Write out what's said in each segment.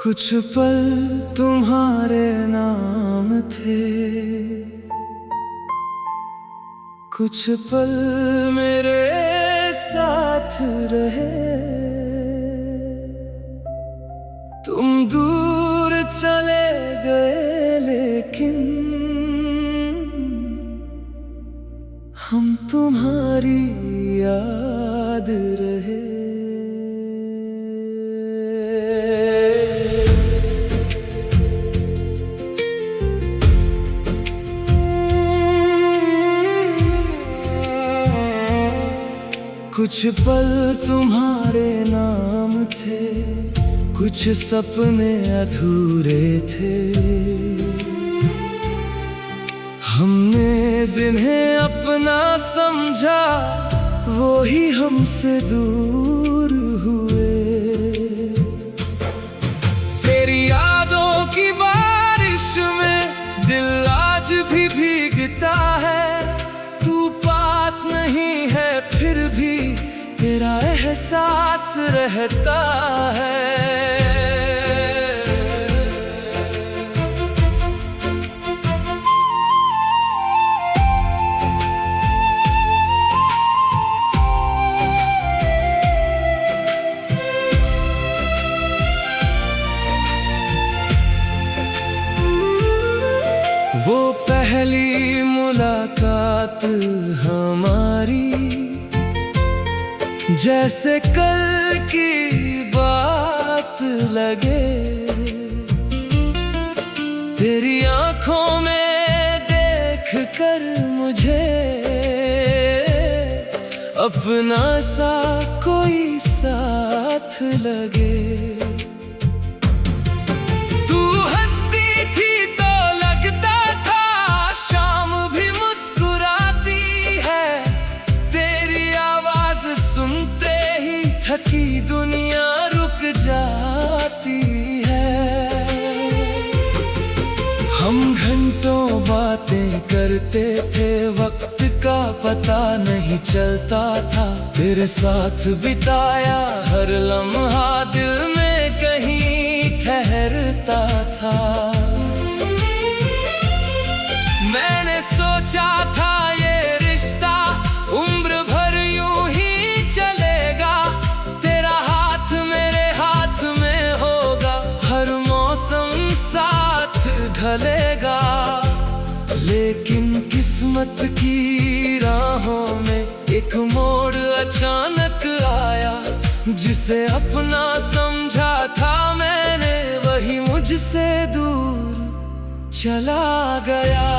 कुछ पल तुम्हारे नाम थे, कुछ पल मेरे साथ रहे। तुम दूर चले गए लेकिन हम तुम्हारी याद रहे। कुछ पल तुम्हारे नाम थे, कुछ सपने अधूरे थे। हमने जिन्हें अपना समझा वो ही हमसे दूर हुए। तेरी यादों की बारिश में दिल आज भी भीगता है। तू पास नहीं है फिर भी तेरा एहसास रहता है। वो पहली मुलाकात हमारी जैसे कल की बात लगे। तेरी आंखों में देख कर मुझे अपना सा कोई साथ लगे। थकी दुनिया रुक जाती है। हम घंटों बातें करते थे, वक्त का पता नहीं चलता था। तेरे साथ बिताया हर लम्हा दिल में कहीं ठहरता था। मैंने सोचा था ये रिश्ता उम्र भर यूं ही चलेगा। तेरा हाथ मेरे हाथ में होगा, हर मौसम साथ ढलेगा। लेकिन किस्मत की राहों में एक मोड़ अचानक आया। जिसे अपना समझा था मैंने वही मुझसे दूर चला गया।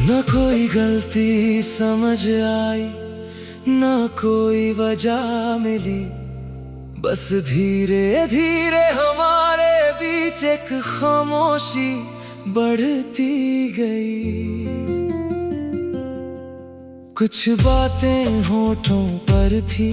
न कोई गलती समझ आई, न कोई वजह मिली। बस धीरे धीरे हमारे बीच एक खामोशी बढ़ती गई। कुछ बातें होठों पर थी,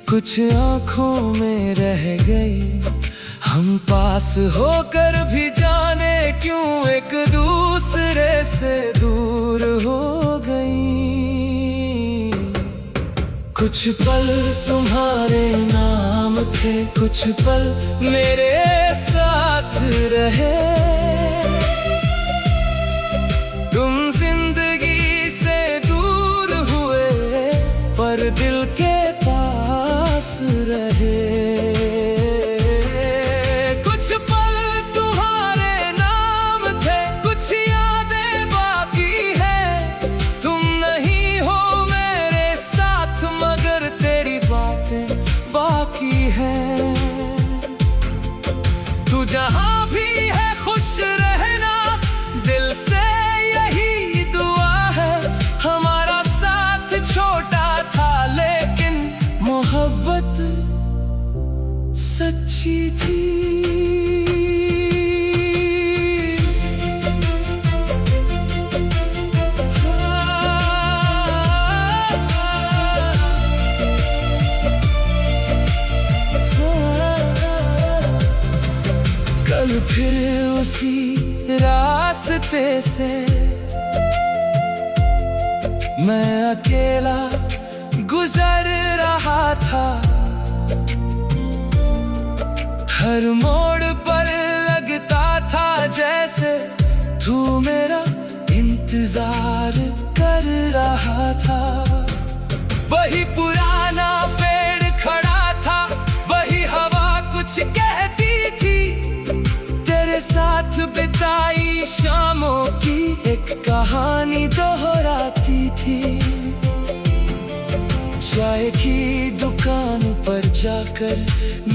कुछ आंखों में रह गई। हम पास होकर भी जाने क्यों एक दूसरे से दूर हो गई। कुछ पल तुम्हारे नाम थे, कुछ पल मेरे साथ रहे। तुम जिंदगी से दूर हुए पर दिल के पास रहे। तू जहां भी है खुश रहना, दिल से यही दुआ है। हमारा साथ छोटा था लेकिन मोहब्बत सच्ची थी। रास्ते से मैं अकेला गुजर रहा था। हर मोड़ पर लगता था जैसे तू मेरा इंतजार कर रहा था। वही पुराना पेड़ खड़ा था, वही हवा कुछ कहती थी। तेरे साथ बिताई शामों की एक कहानी दोहराती थी। चाय की दुकान पर जाकर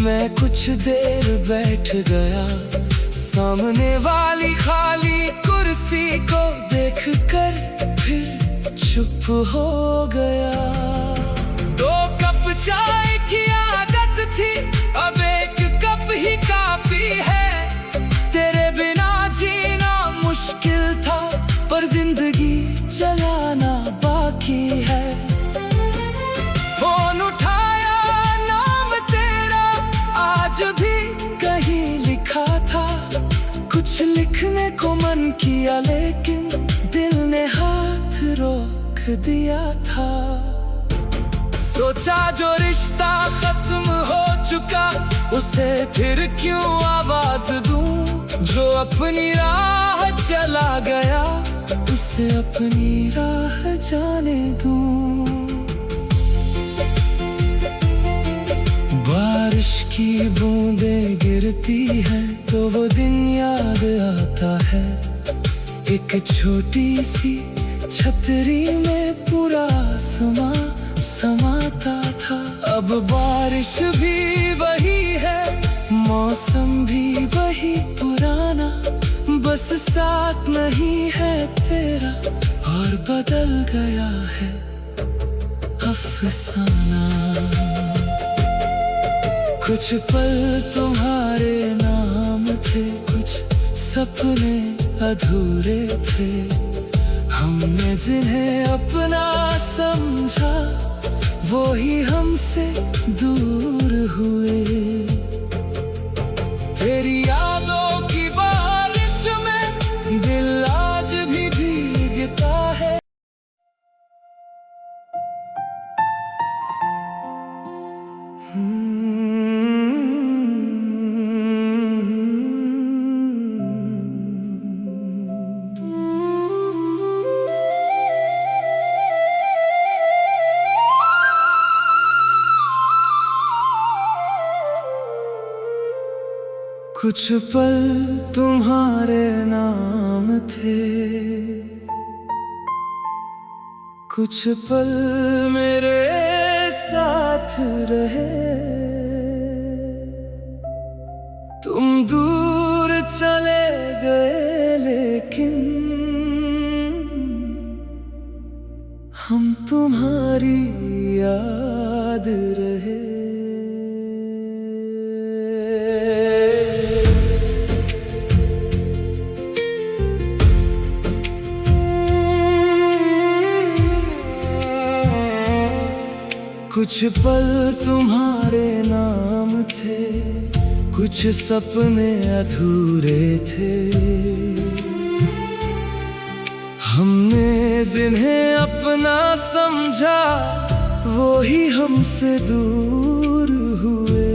मैं कुछ देर बैठ गया। सामने वाली खाली कुर्सी को देखकर फिर चुप हो गया। 2 कप चाय की आदत थी, अब 1 कप ही काफी है। तेरे बिना जीना मुश्किल था, पर जिंदगी चलाना बाकी है। फोन उठाया, नाम तेरा आज भी कहीं लिखा था। कुछ लिखने को मन किया, लेकिन दिल ने हाथ रोक दिया था। सोचा जो रिश्ता खत्म हो चुका, उसे फिर क्यों आवाज दूं। जो अपनी राह चला गया, उसे अपनी राह जाने दूं। बारिश की बूंदें गिरती है तो वो दिन याद आता है। एक छोटी सी छतरी में पूरा समाता था। अब बारिश भी वही है, मौसम भी वही पुराना। बस साथ नहीं है तेरा, और बदल गया है अफसाना। कुछ पल तुम्हारे नाम थे, कुछ सपने अधूरे थे। हमने जिन्हें अपना समझा, वो ही हमसे दूर हुए। तेरी यादों की बारिश में दिल आज भी भीगता है। कुछ पल तुम्हारे नाम थे, कुछ पल मेरे साथ रहे। तुम दूर चले गए, लेकिन हम तुम्हारी याद रहे। कुछ पल तुम्हारे नाम थे, कुछ सपने अधूरे थे। हमने जिन्हें अपना समझा, वो ही हमसे दूर हुए।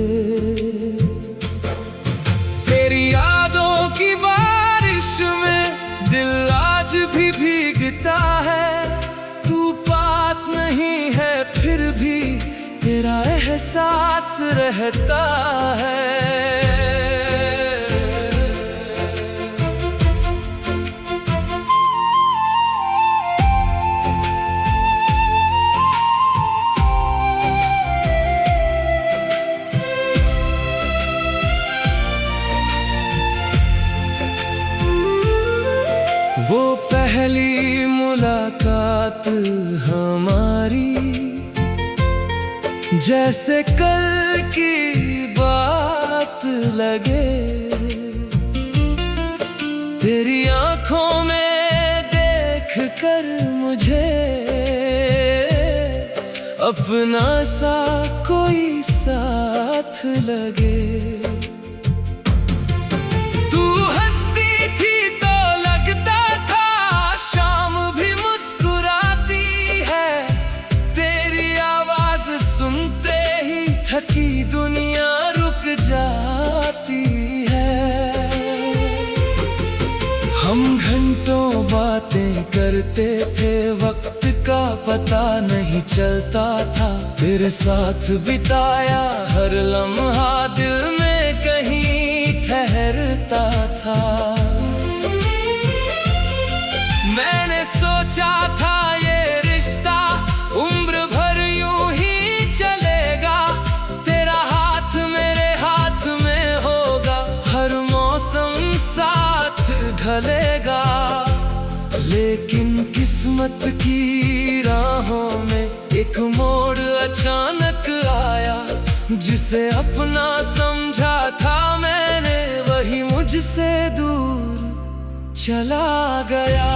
तेरी यादों की बारिश में दिल आज भी भीगता है। तू पास नहीं है, फिर भी तेरा एहसास रहता है। वो पहली मुलाकात हमारी, जैसे कल की बात लगे। तेरी आंखों में देख कर मुझे अपना सा कोई साथ लगे। तू हंसती थी तो लगता का पता नहीं चलता था। तेरे साथ बिताया हर लम्हा दिल में कहीं ठहरता था। मैंने सोचा था ये रिश्ता उम्र भर यूं ही चलेगा। तेरा हाथ मेरे हाथ में होगा, हर मौसम साथ ढलेगा। लेकिन किस्मत की राहों में एक मोड़ अचानक आया। जिसे अपना समझा था मैंने, वही मुझसे दूर चला गया।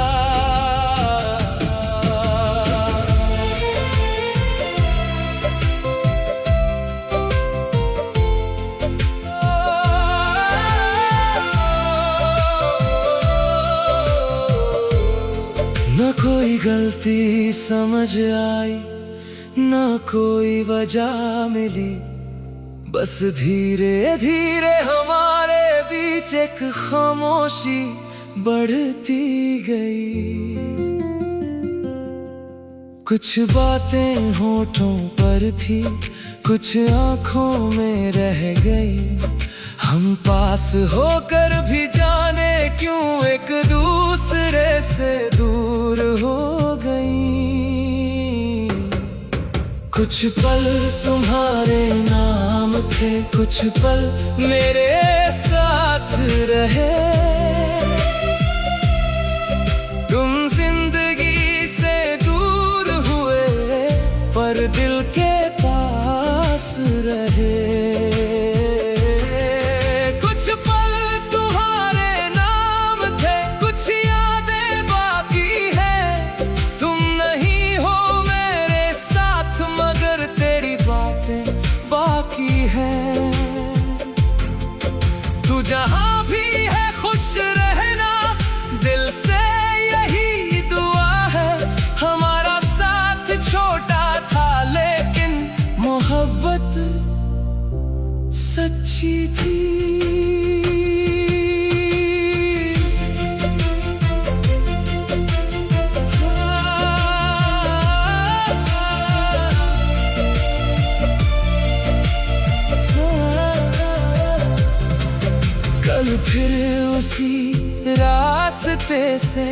न कोई गलती समझ आई, न कोई वजह मिली। बस धीरे धीरे हमारे बीच एक खामोशी बढ़ती गई। कुछ बातें होठों पर थी, कुछ आंखों में रह गई। हम पास होकर भी जाने क्यों एक दूसरे से दूर हो गई। कुछ पल तुम्हारे नाम थे, कुछ पल मेरे साथ रहे। तुम जिंदगी से दूर हुए पर दिल के पास रहे। तू जहां भी है खुश रहना, दिल से यही दुआ है। हमारा साथ छोटा था लेकिन मोहब्बत सच्ची थी। कल फिर उसी रास्ते से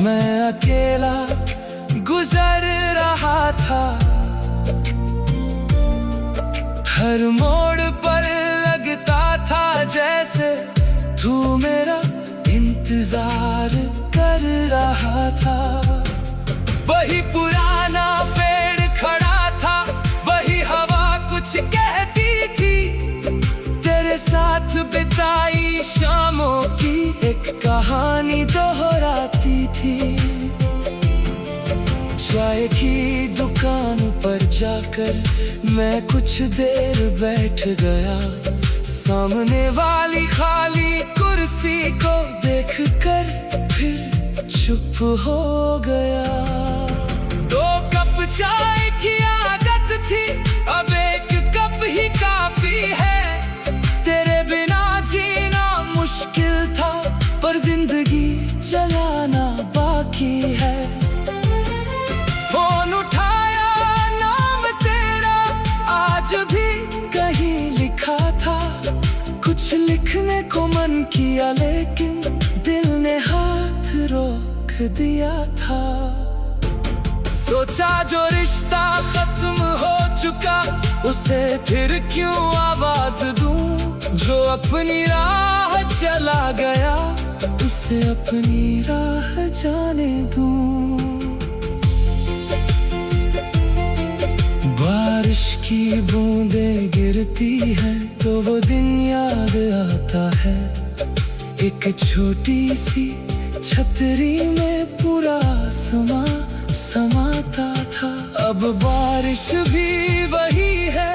मैं अकेला गुजर रहा था। हर मोड़ पर लगता था जैसे तू मेरा इंतजार कर रहा था। वही पुराना पेड़ खड़ा था, वही हवा कुछ कहती थी। तेरे साथ बिताई शामों की एक कहानी दोहराती थी। चाय की दुकान पर जाकर मैं कुछ देर बैठ गया। सामने वाली खाली कुर्सी को देखकर फिर चुप हो गया। 2 कप चाय की आदत थी, अब 1 कप ही काफी है। तेरे बिना जीना मुश्किल था, पर जिंदगी चलाना बाकी है। फोन उठाया, नाम तेरा आज भी कहीं लिखा था। कुछ लिखने को मन किया लेकिन दिल ने हाथ रोक दिया था। सोचा जो रिश्ता खत्म हो चुका, उसे फिर क्यों आवाज दूं। जो अपनी राह चला गया, उसे अपनी राह जाने दूं। बारिश की बूंदें गिरती है तो वो दिन याद आता है। एक छोटी सी छतरी में पूरा समाता था। अब बारिश भी वही है,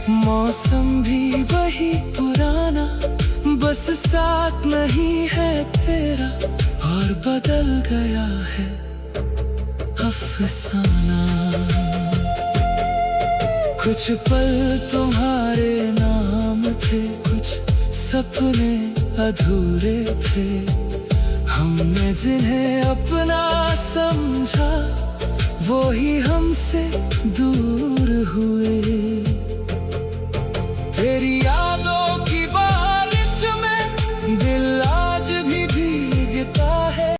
मौसम भी वही पुराना। बस साथ नहीं है तेरा और बदल गया है अफसाना। कुछ पल तुम्हारे नाम थे, कुछ सपने अधूरे थे। हमने जिन्हें अपना वो ही हमसे दूर हुए। तेरी यादों की बारिश में दिल आज भी भीगता है।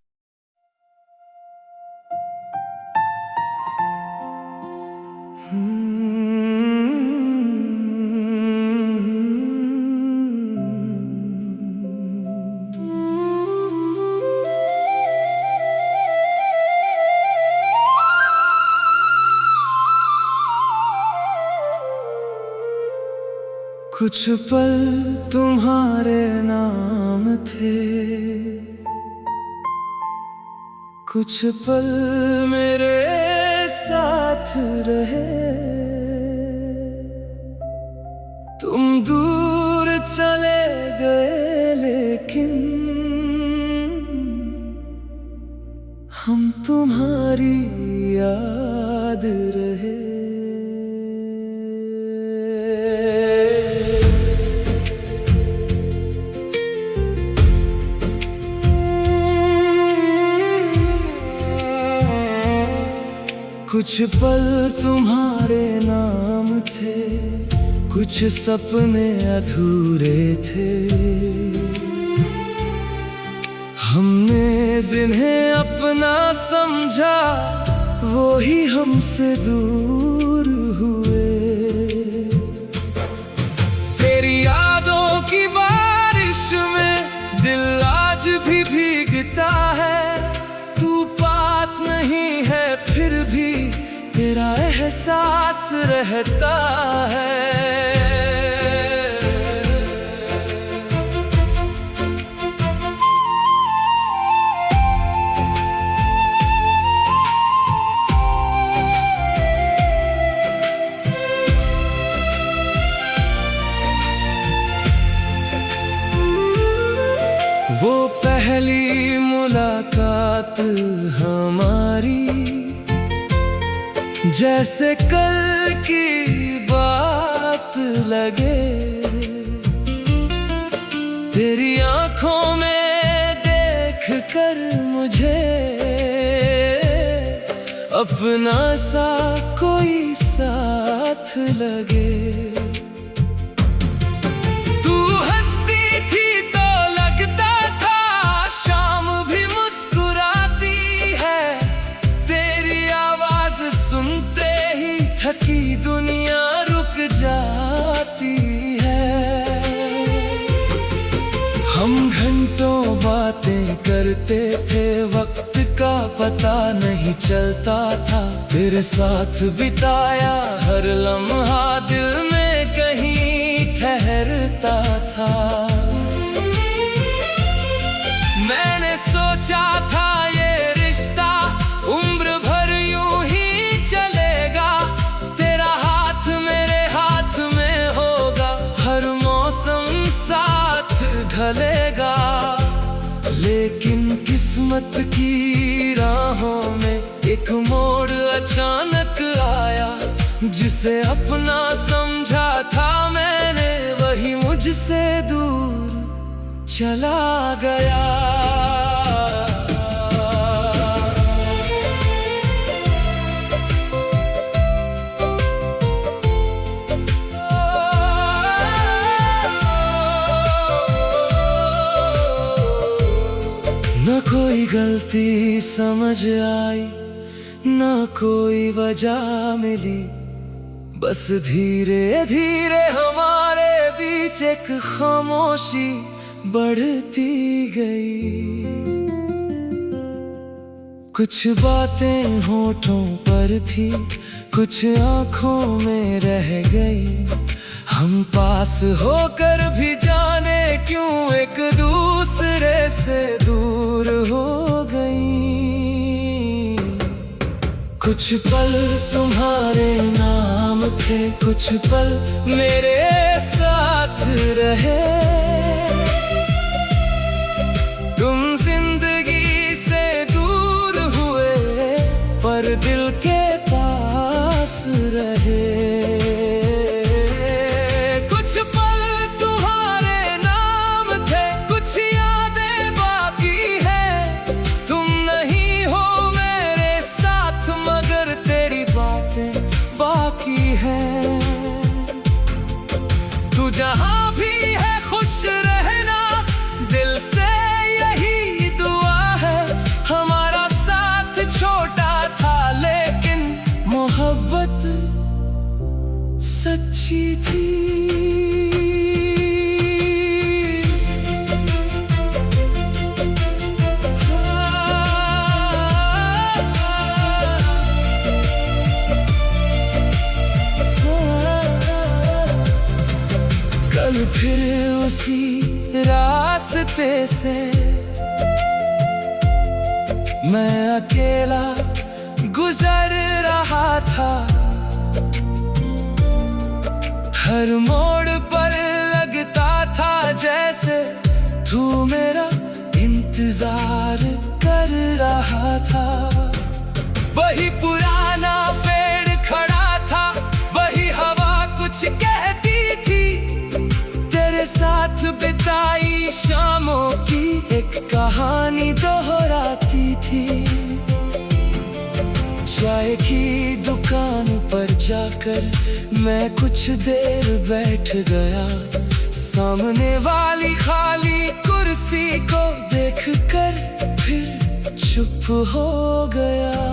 कुछ पल तुम्हारे नाम थे, कुछ पल मेरे साथ रहे। तुम दूर चले गए लेकिन हम तुम्हारी याद रहे। कुछ पल तुम्हारे नाम थे, कुछ सपने अधूरे थे। हमने जिन्हें अपना समझा वो ही हमसे दूर हुए। तेरी यादों की बारिश में दिल आज भी भीगता है। तू पास नहीं है फिर भी तेरा एहसास रहता है। वो पहली मुलाकात हमारी जैसे कल की बात लगे। तेरी आंखों में देख कर मुझे अपना सा कोई साथ लगे। थकी दुनिया रुक जाती है। हम घंटों बातें करते थे, वक्त का पता नहीं चलता था। तेरे साथ बिताया हर लम्हा दिल में कहीं ठहरता था। मैंने सोचा था ये रिश्ता उम्र भर यूं ही चलेगा। तेरा हाथ मेरे हाथ में होगा, हर मौसम साथ ढलेगा। लेकिन किस्मत की राहों में एक मोड़ अचानक आया। जिसे अपना समझा था मैंने वही मुझसे दूर चला गया। न कोई गलती समझ आई, न कोई वजह मिली। बस धीरे धीरे हमारे बीच एक खामोशी बढ़ती गई। कुछ बातें होठों पर थी, कुछ आंखों में रह गई। हम पास होकर भी जाने क्यों एक दूसरे से दूर हो गई। कुछ पल तुम्हारे नाम थे, कुछ पल मेरे साथ रहे। तुम जिंदगी से दूर हुए पर दिल के पास रहे। मगर सच्ची थी। कल फिर उसी रास्ते से मैं अकेला गुजर रहा था। हर मोड़ पर लगता था जैसे तू मेरा इंतजार कर रहा था। वही पुराना पेड़ खड़ा था, वही हवा कुछ कहती थी। तेरे साथ बिताई शामों की एक कहानी दोहराती थी। चाय की दुकान पर जाकर मैं कुछ देर बैठ गया। सामने वाली खाली कुर्सी को देखकर फिर चुप हो गया।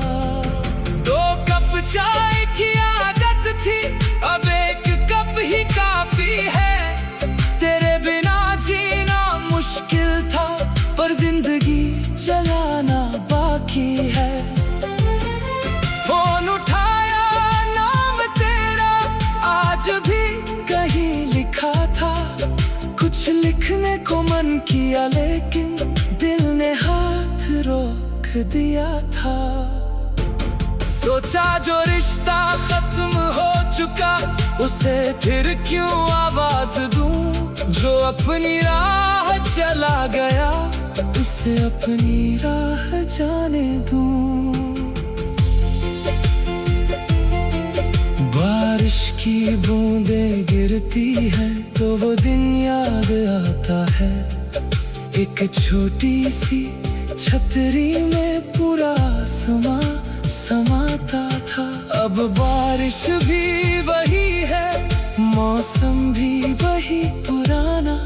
2 कप चाय की आदत थी, अब 1 कप ही काफी है। तेरे बिना जीना मुश्किल था, पर जिंदगी चलाना बाकी है। फोन उठाया, नाम तेरा आज भी कहीं लिखा था। कुछ लिखने को मन किया, लेकिन दिल ने हाथ रोक दिया था। सोचा जो रिश्ता खत्म हो चुका, उसे फिर क्यों आवाज दूं। जो अपनी राह चला गया, उसे अपनी राह जाने दूं। बारिश की बूंदें गिरती है तो वो दिन याद आता है। एक छोटी सी छतरी में पूरा समाता था। अब बारिश भी वही है, मौसम भी वही पुराना।